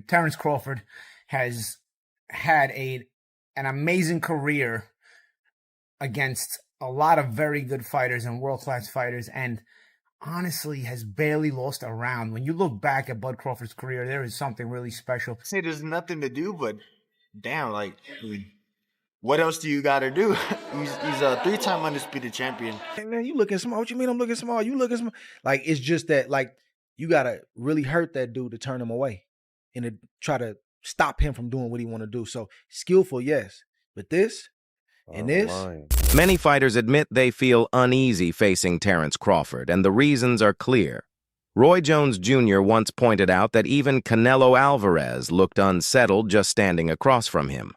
Terence Crawford has had an amazing career against a lot of very good fighters and world-class fighters, and honestly has barely lost a round. When you look back at Bud Crawford's career, there is something really special. Say there's nothing to do, but damn, like, what else do you got to do? he's a 3-time undisputed champion. Hey, man, you looking small. What you mean I'm looking small? You looking small. Like, it's just that, like, you got to really hurt that dude to turn him away and to try to stop him from doing what he want to do. So, skillful, yes. But this and this. Many fighters admit they feel uneasy facing Terence Crawford, and the reasons are clear. Roy Jones Jr. once pointed out that even Canelo Alvarez looked unsettled just standing across from him.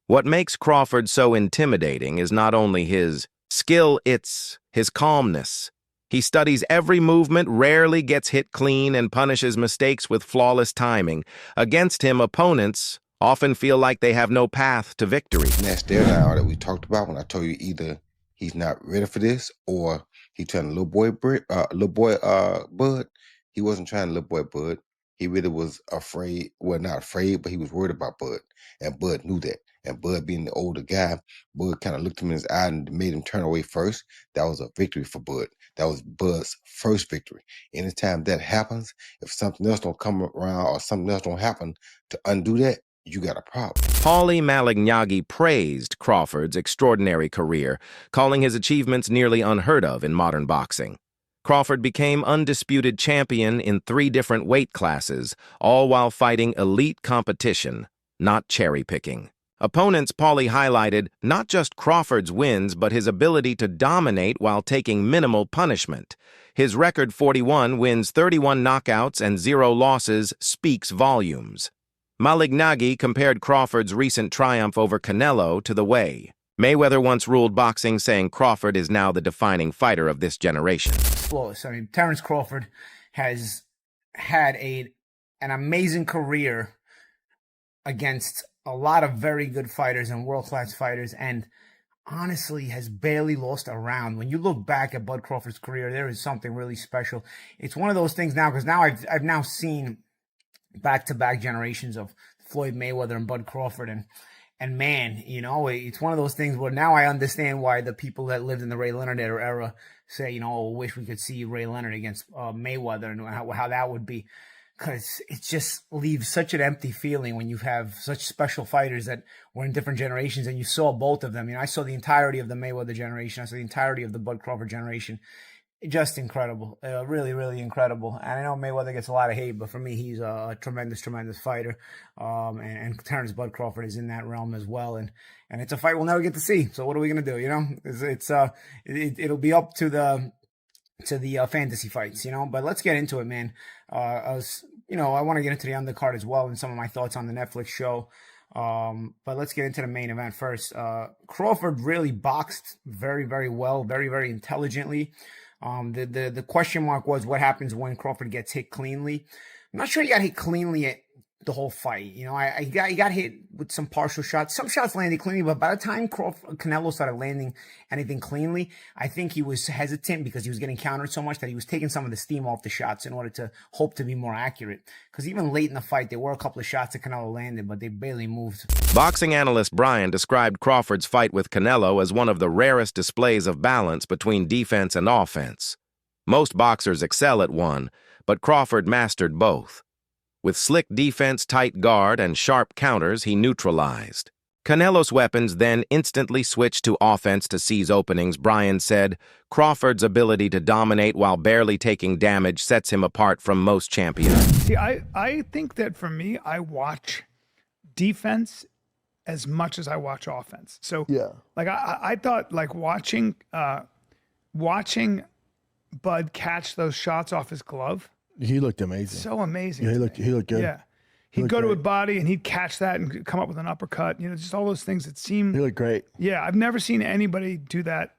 What makes Crawford so intimidating is not only his skill, it's his calmness. He studies every movement, rarely gets hit clean, and punishes mistakes with flawless timing. Against him, opponents often feel like they have no path to victory. And that stare down that we talked about when I told you either he's not ready for this or he trying little boy Bud. He wasn't trying little boy Bud. He really was afraid, well, not afraid, but he was worried about Bud. And Bud knew that. And Bud being the older guy, Bud kind of looked him in his eye and made him turn away first. That was a victory for Bud. That was Bud's first victory. Anytime that happens, if something else don't come around or something else don't happen to undo that, you got a problem. Paulie Malignaggi praised Crawford's extraordinary career, calling his achievements nearly unheard of in modern boxing. Crawford became undisputed champion in 3 different weight classes, all while fighting elite competition, not cherry-picking. Opponents Paulie highlighted not just Crawford's wins, but his ability to dominate while taking minimal punishment. His record 41 wins, 31 knockouts, and 0 losses speaks volumes. Malignaggi compared Crawford's recent triumph over Canelo to the way Mayweather once ruled boxing, saying Crawford is now the defining fighter of this generation. Flawless. I mean, Terence Crawford has had an amazing career against a lot of very good fighters and world-class fighters, and honestly has barely lost a round. When you look back at Bud Crawford's career, there is something really special. It's one of those things now, because now I've now seen back-to-back generations of Floyd Mayweather and Bud Crawford, and man, you know, it's one of those things where now I understand why the people that lived in the Ray Leonard era say, you know, oh, wish we could see Ray Leonard against Mayweather, and how that would be. Because it just leaves such an empty feeling when you have such special fighters that were in different generations, and you saw both of them. You know, I saw the entirety of the Mayweather generation. I saw the entirety of the Bud Crawford generation. Just incredible. Really, really incredible. And I know Mayweather gets a lot of hate, but for me, he's a tremendous, tremendous fighter. And Terence Bud Crawford is in that realm as well. And it's a fight we'll never get to see. So what are we going to do? You know, it'll be up to the fantasy fights, you know, but let's get into it, man. I want to get into the undercard as well and some of my thoughts on the Netflix show. But let's get into the main event first. Crawford really boxed very, very well, very, very intelligently. The question mark was what happens when Crawford gets hit cleanly. I'm not sure he got hit cleanly at the whole fight. You know, he got hit with some partial shots. Some shots landed cleanly, but by the time Canelo started landing anything cleanly, I think he was hesitant because he was getting countered so much that he was taking some of the steam off the shots in order to hope to be more accurate. Because even late in the fight, there were a couple of shots that Canelo landed, but they barely moved. Boxing analyst Brian described Crawford's fight with Canelo as one of the rarest displays of balance between defense and offense. Most boxers excel at one, but Crawford mastered both. With slick defense, tight guard, and sharp counters, he neutralized. Canelo's weapons then instantly switched to offense to seize openings. Brian said, Crawford's ability to dominate while barely taking damage sets him apart from most champions. See, I think that for me, I watch defense as much as I watch offense. So, yeah, like I thought, like watching Bud catch those shots off his glove. He looked amazing. So amazing. Yeah, he looked good. Yeah. He'd go to a body and he'd catch that and come up with an uppercut. You know, just all those things that seem... He looked great. Yeah, I've never seen anybody do that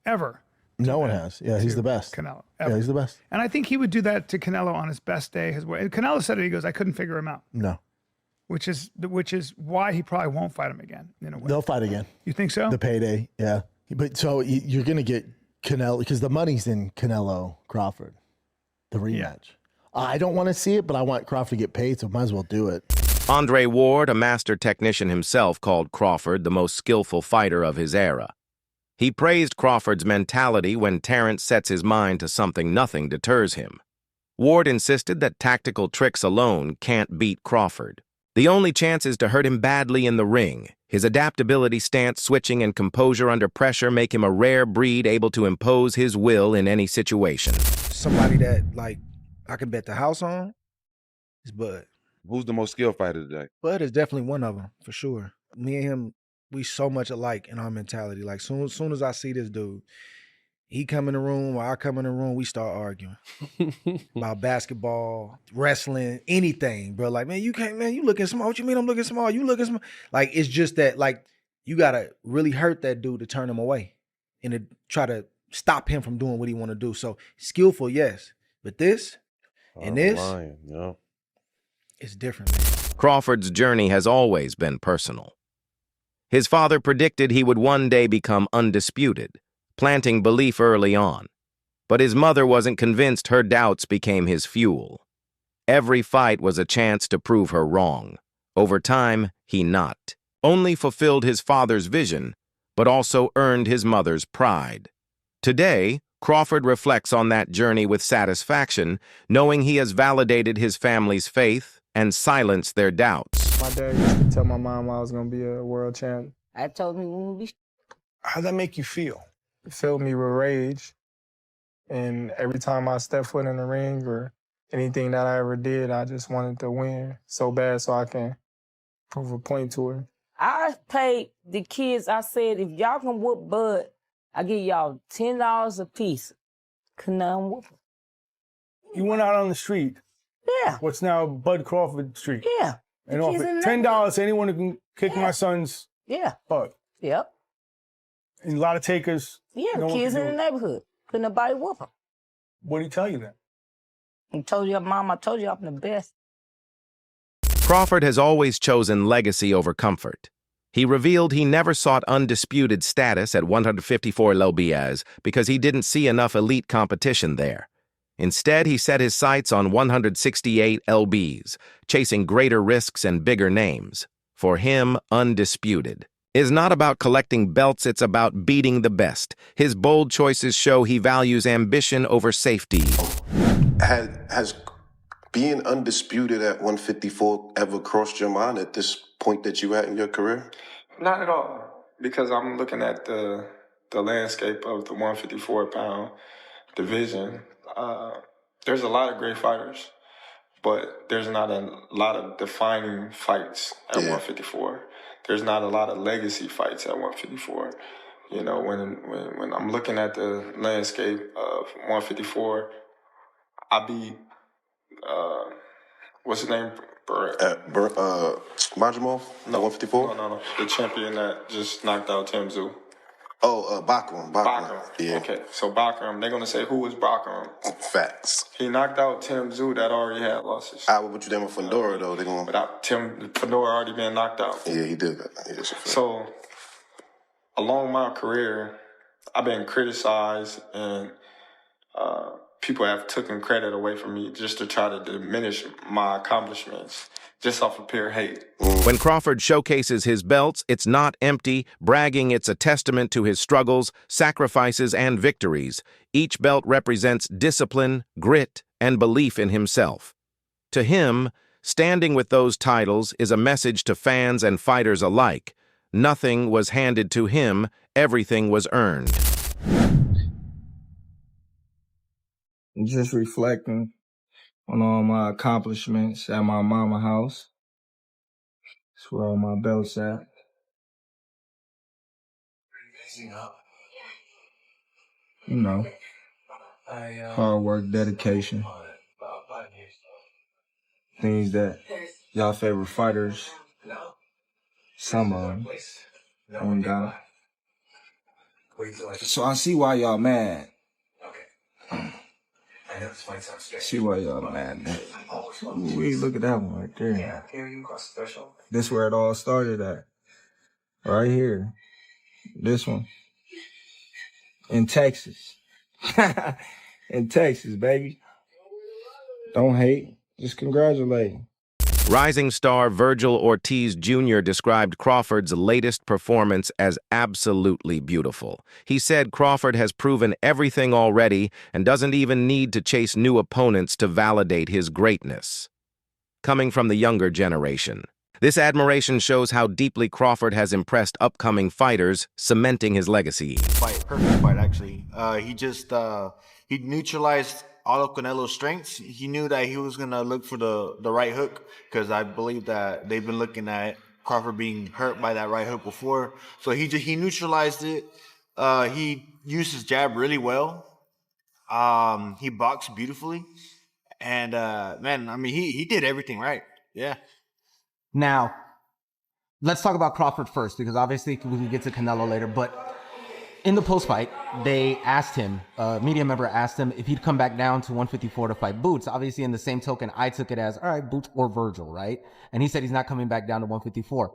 ever. No one has. Yeah, he's the best. Canelo, ever. Yeah, he's the best. And I think he would do that to Canelo on his best day. And Canelo said it, he goes, I couldn't figure him out. No. Which is why he probably won't fight him again, in a way. They'll fight again. You think so? The payday, yeah. But so you're going to get Canelo, because the money's in Canelo Crawford. The rematch. Yeah. I don't want to see it, but I want Crawford to get paid, so might as well do it. Andre Ward, a master technician himself, called Crawford the most skillful fighter of his era. He praised Crawford's mentality when Terence sets his mind to something, nothing deters him. Ward insisted that tactical tricks alone can't beat Crawford. The only chance is to hurt him badly in the ring. His adaptability, stance switching, and composure under pressure make him a rare breed able to impose his will in any situation. Somebody that, like, I can bet the house on is Bud. Who's the most skilled fighter today? Bud is definitely one of them, for sure. Me and him, we so much alike in our mentality. Like, soon as I see this dude, he come in the room or I come in the room, we start arguing about basketball, wrestling, anything, bro. Like, man, you can't, man, you looking small. What you mean I'm looking small? You looking small. Like, it's just that, like, you got to really hurt that dude to turn him away and to try to stop him from doing what he want to do. So, skillful, yes. But this and this, it's different, man. Crawford's journey has always been personal. His father predicted he would one day become undisputed, planting belief early on. But his mother wasn't convinced. Her doubts became his fuel. Every fight was a chance to prove her wrong. Over time, he not only fulfilled his father's vision, but also earned his mother's pride. Today, Crawford reflects on that journey with satisfaction, knowing he has validated his family's faith and silenced their doubts. My dad used to tell my mom I was going to be a world champ. I told him when we... How'd that make you feel? It filled me with rage. And every time I stepped foot in the ring or anything that I ever did, I just wanted to win so bad so I can prove a point to her. I paid the kids, I said, if y'all can whoop Bud, I give y'all $10 a piece. Could not whoop him. You went out on the street. Yeah. What's now Bud Crawford Street. Yeah. And offered $10 to anyone who can kick my son's butt. Yep. And a lot of takers. Yeah, the kids in the neighborhood. Couldn't nobody whoop them. What did he tell you then? He told you, Mom, I told you I'm the best. Crawford has always chosen legacy over comfort. He revealed he never sought undisputed status at 154 lbs because he didn't see enough elite competition there. Instead, he set his sights on 168 lbs, chasing greater risks and bigger names. For him, undisputed is not about collecting belts, it's about beating the best. His bold choices show he values ambition over safety. Has being undisputed at 154 ever crossed your mind at this point that you at in your career? Not at all, because I'm looking at the landscape of the 154-pound division. There's a lot of great fighters, but there's not a lot of defining fights at 154. There's not a lot of legacy fights at 154. You know, when I'm looking at the landscape of 154, I beat, what's his name? Majimov? No, 154? No. The champion that just knocked out Tim Tszyu. Oh, Bachram. Yeah. Okay, so Bachram, they're going to say, who is Bachram? Facts. He knocked out Tim Tszyu that already had losses. I would put you down with Fedora, though. They're going But Fedora already been knocked out. Yeah, he did. Yeah, so, along my career, I've been criticized and people have taken credit away from me just to try to diminish my accomplishments, just off of pure hate. When Crawford showcases his belts, it's not empty, bragging. It's a testament to his struggles, sacrifices, and victories. Each belt represents discipline, grit, and belief in himself. To him, standing with those titles is a message to fans and fighters alike. Nothing was handed to him, everything was earned. Just reflecting on all my accomplishments at my mama house. That's where all my belts at. You know, hard work, dedication. Things that y'all favorite fighters, some of them, ain't got. So I see why y'all mad. See why y'all mad, man. Ooh, look at that one right there. This where it all started at. Right here. This one. In Texas. In Texas, baby. Don't hate. Just congratulate. Rising star Virgil Ortiz Jr. described Crawford's latest performance as absolutely beautiful. He said Crawford has proven everything already and doesn't even need to chase new opponents to validate his greatness. Coming from the younger generation, this admiration shows how deeply Crawford has impressed upcoming fighters, cementing his legacy. Perfect fight, actually. He neutralized all of Canelo's strengths. He knew that he was gonna look for the right hook, because I believe that they've been looking at Crawford being hurt by that right hook before. So he neutralized it. He used his jab really well. He boxed beautifully, and man, I mean, he did everything right. Yeah. Now, let's talk about Crawford first, because obviously we can get to Canelo later, but in the post-fight, they asked him, a media member asked him if he'd come back down to 154 to fight Boots. Obviously, in the same token, I took it as, all right, Boots or Virgil, right? And he said he's not coming back down to 154.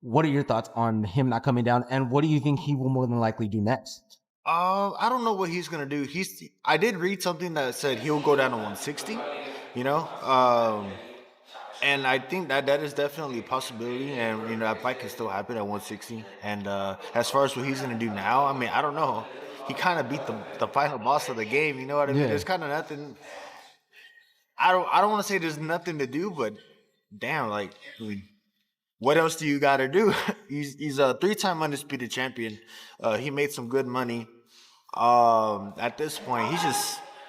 What are your thoughts on him not coming down, and what do you think he will more than likely do next? I don't know what he's gonna do. I did read something that said he'll go down to 160, you know. And I think that is definitely a possibility, and that fight can still happen at 160. And as far as what he's gonna do now, I mean, I don't know. He kind of beat the final boss of the game. You know what I mean? Yeah. There's kind of nothing. I don't want to say there's nothing to do, but damn, like, I mean, what else do you got to do? He's a 3-time undisputed champion. He made some good money. At this point,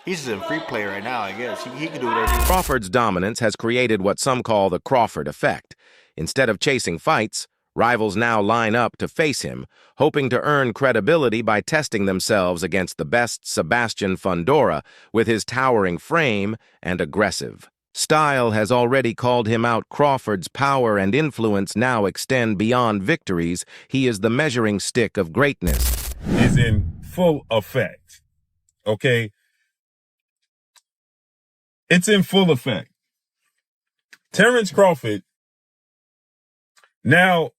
he's a free player right now, I guess. He can do whatever. Crawford's dominance has created what some call the Crawford Effect. Instead of chasing fights, rivals now line up to face him, hoping to earn credibility by testing themselves against the best Sebastian Fundora with his towering frame and aggressive style has already called him out. Crawford's power and influence now extend beyond victories. He is the measuring stick of greatness. Is in full effect. Okay? It's in full effect. Terence Crawford now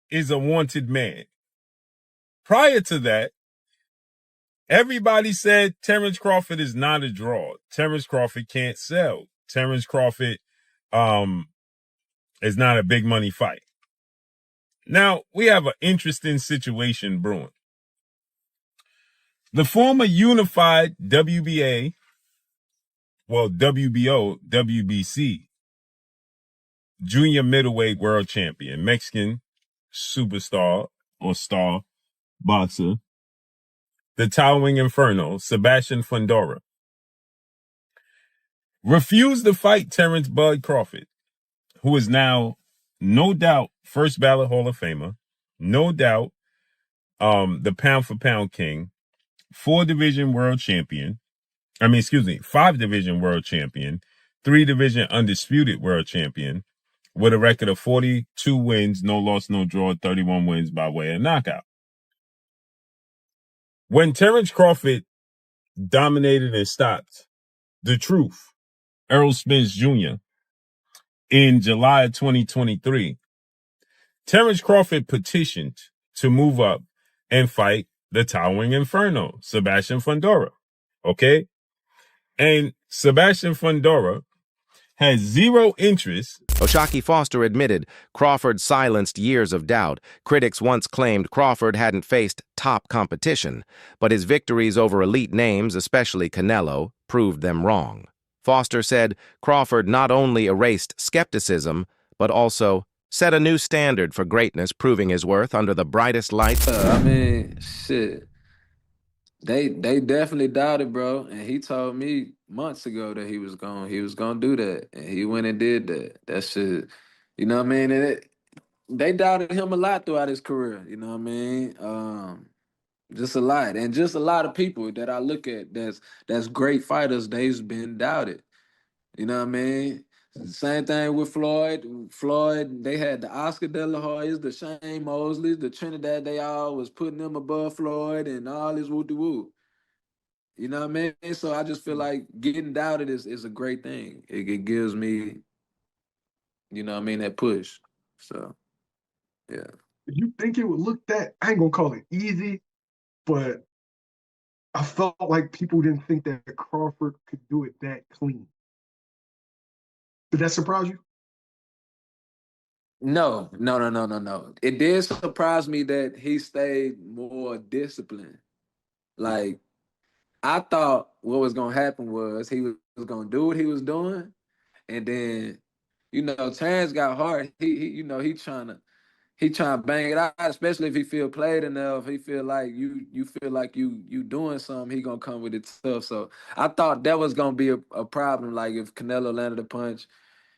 is a wanted man. Prior to that, everybody said Terence Crawford is not a draw. Terence Crawford can't sell. Terence Crawford is not a big money fight. Now, we have an interesting situation brewing. The former unified WBA, well, WBO, WBC, junior middleweight world champion, Mexican superstar or star boxer, the towering inferno, Sebastian Fundora, refused to fight Terence Bud Crawford, who is now, no doubt, first ballot Hall of Famer, no doubt, the pound for pound king, 5-division world champion, 3-division undisputed world champion, with a record of 42 wins, no loss, no draw, 31 wins by way of knockout. When Terence Crawford dominated and stopped The Truth, Errol Spence Jr., in July of 2023, Terence Crawford petitioned to move up and fight the towering inferno, Sebastian Fundora. Okay? And Sebastian Fundora has zero interest. Oshaki Foster admitted Crawford silenced years of doubt. Critics once claimed Crawford hadn't faced top competition, but his victories over elite names, especially Canelo, proved them wrong. Foster said Crawford not only erased skepticism, but also set a new standard for greatness, proving his worth under the brightest lights. I mean, shit. They definitely doubted, bro. And he told me months ago that he was gonna do that. And he went and did that. That shit, you know what I mean? And they doubted him a lot throughout his career, you know what I mean? Just a lot. And just a lot of people that I look at that's great fighters, they've been doubted. You know what I mean? Same thing with Floyd. Floyd, they had the Oscar De La Hoyas, the Shane Mosleys, the Trinidad, they all was putting them above Floyd and all this woo-de-woo. You know what I mean? So I just feel like getting doubted is a great thing. It gives me, you know what I mean, that push. So, yeah. You think it would look that, I ain't gonna call it easy, but I felt like people didn't think that Crawford could do it that clean. Did that surprise you? No. It did surprise me that he stayed more disciplined. Like, I thought what was gonna happen was he was gonna do what he was doing, and then, Terence got hard. He trying to bang it out, especially if he feel played enough. He feel like you feel like you doing something. He gonna come with it tough. So I thought that was gonna be a problem. Like if Canelo landed a punch,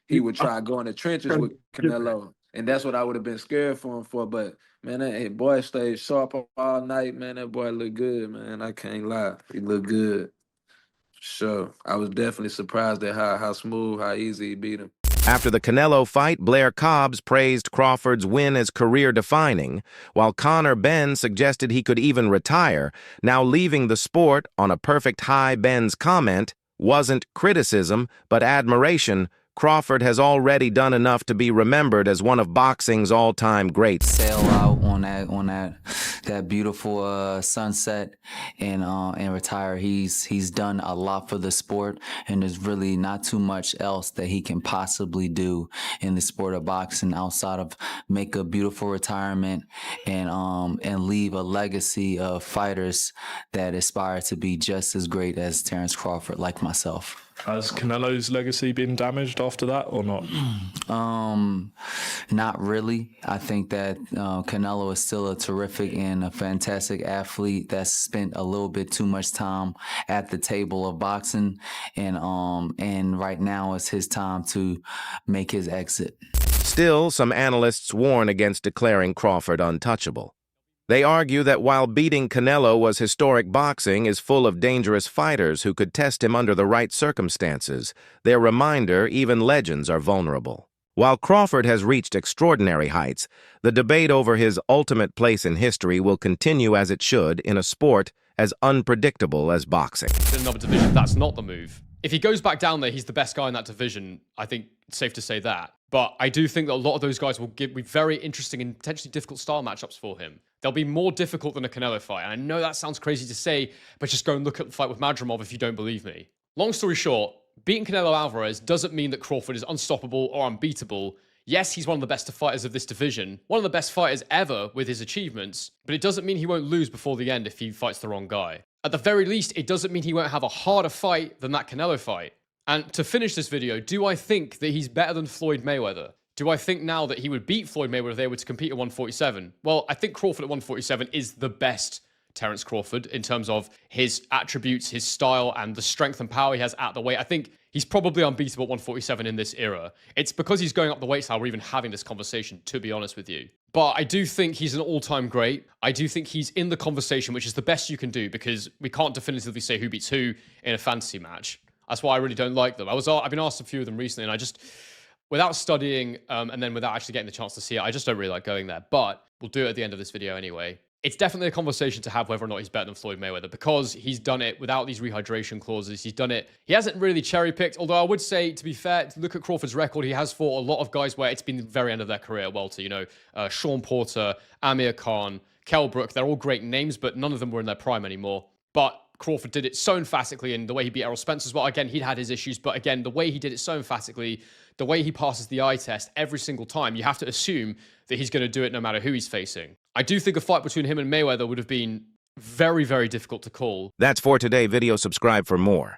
he would try to go in the trenches with Canelo, and that's what I would have been scared for him for. But man, that boy stayed sharp all night. Man, that boy looked good. Man, I can't lie, he looked good. Sure, I was definitely surprised at how smooth, how easy he beat him. After the Canelo fight, Blair Cobbs praised Crawford's win as career-defining, while Conor Benn suggested he could even retire, now leaving the sport on a perfect high. Benn's comment wasn't criticism, but admiration. Crawford has already done enough to be remembered as one of boxing's all-time greats. Sail out on that beautiful sunset and retire. He's done a lot for the sport, and there's really not too much else that he can possibly do in the sport of boxing outside of make a beautiful retirement and leave a legacy of fighters that aspire to be just as great as Terence Crawford, like myself. Has Canelo's legacy been damaged after that or not? Not really. I think that Canelo is still a terrific and a fantastic athlete that's spent a little bit too much time at the table of boxing, and right now is his time to make his exit. Still, some analysts warn against declaring Crawford untouchable. They argue that while beating Canelo was historic, boxing is full of dangerous fighters who could test him under the right circumstances. Their reminder, even legends are vulnerable. While Crawford has reached extraordinary heights, the debate over his ultimate place in history will continue as it should in a sport as unpredictable as boxing. In another division, that's not the move. If he goes back down there, he's the best guy in that division. I think it's safe to say that. But I do think that a lot of those guys will be very interesting and potentially difficult style matchups for him. They'll be more difficult than a Canelo fight. And I know that sounds crazy to say, but just go and look at the fight with Madrimov if you don't believe me. Long story short, beating Canelo Alvarez doesn't mean that Crawford is unstoppable or unbeatable. Yes, he's one of the best fighters of this division, one of the best fighters ever with his achievements, but it doesn't mean he won't lose before the end if he fights the wrong guy. At the very least, it doesn't mean he won't have a harder fight than that Canelo fight. And to finish this video, do I think that he's better than Floyd Mayweather? Do I think now that he would beat Floyd Mayweather if they were to compete at 147? Well, I think Crawford at 147 is the best Terence Crawford in terms of his attributes, his style, and the strength and power he has at the weight. I think he's probably unbeatable at 147 in this era. It's because he's going up the weight style we're even having this conversation, to be honest with you. But I do think he's an all-time great. I do think he's in the conversation, which is the best you can do because we can't definitively say who beats who in a fantasy match. That's why I really don't like them. I've been asked a few of them recently, and I just, without studying and then without actually getting the chance to see it, I just don't really like going there. But we'll do it at the end of this video anyway. It's definitely a conversation to have whether or not he's better than Floyd Mayweather because he's done it without these rehydration clauses. He's done it. He hasn't really cherry-picked, although I would say, to be fair, to look at Crawford's record, he has fought a lot of guys where it's been the very end of their career. Welter, you know, Sean Porter, Amir Khan, Kell Brook, they're all great names, but none of them were in their prime anymore. But Crawford did it so emphatically, and the way he beat Errol Spence as well. Again, he'd had his issues, but again, the way he did it so emphatically, the way he passes the eye test every single time, you have to assume that he's going to do it no matter who he's facing. I do think a fight between him and Mayweather would have been very, very difficult to call. That's for today. Video. Subscribe for more.